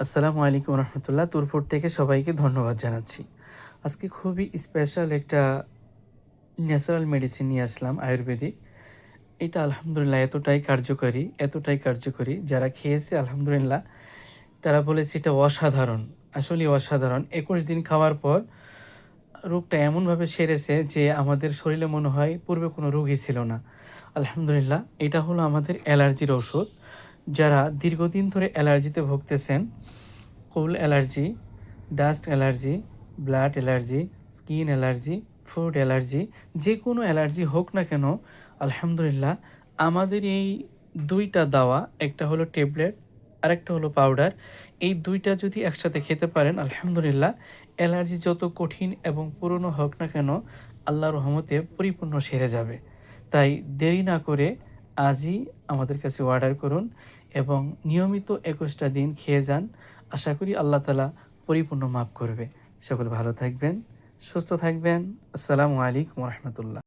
আসসালামু আলাইকুম রহমতুল্লাহ। তুরপুর থেকে সবাইকে ধন্যবাদ জানাচ্ছি। আজকে খুবই স্পেশাল একটা ন্যাচারাল মেডিসিন নিয়ে আসলাম আয়ুর্বেদিক। এটা আলহামদুলিল্লাহ এতটাই কার্যকরী যারা খেয়েছে আলহামদুলিল্লাহ তারা বলেছে এটা অসাধারণ। আসলেই অসাধারণ। ২১ দিন খাওয়ার পর রোগটা এমনভাবে সেরেছে যে আমাদের শরীরে মনে হয় পূর্বে কোনো রোগই ছিল না। আলহামদুলিল্লাহ এটা হলো আমাদের অ্যালার্জির ঔষধ। যারা দীর্ঘদিন ধরে অ্যালার্জিতে ভুগতেছেন, cold allergy, dust allergy, blood allergy, skin allergy, food allergy, যেকোনো অ্যালার্জি হোক না কেন, আলহামদুলিল্লাহ আমাদের এই ২ টা দাওয়া, একটা হলো ট্যাবলেট, আরেকটা হলো পাউডার। এই ২ টা যদি একসাথে খেতে পারেন আলহামদুলিল্লাহ অ্যালার্জি যত কঠিন এবং পুরনো হোক না কেন, আল্লাহর রহমতে পরিপূর্ণ সেরে যাবে। তাই দেরি না করে আজই আমাদের কাছে অর্ডার করুন এবং নিয়মিত ২১ টা দিন খেয়ে যান। আশা করি আল্লাহ তাআলা পরিপূর্ণ মাফ করবে। সকলে ভালো থাকবেন, সুস্থ থাকবেন। আসসালামু আলাইকুম ওয়া রাহমাতুল্লাহ।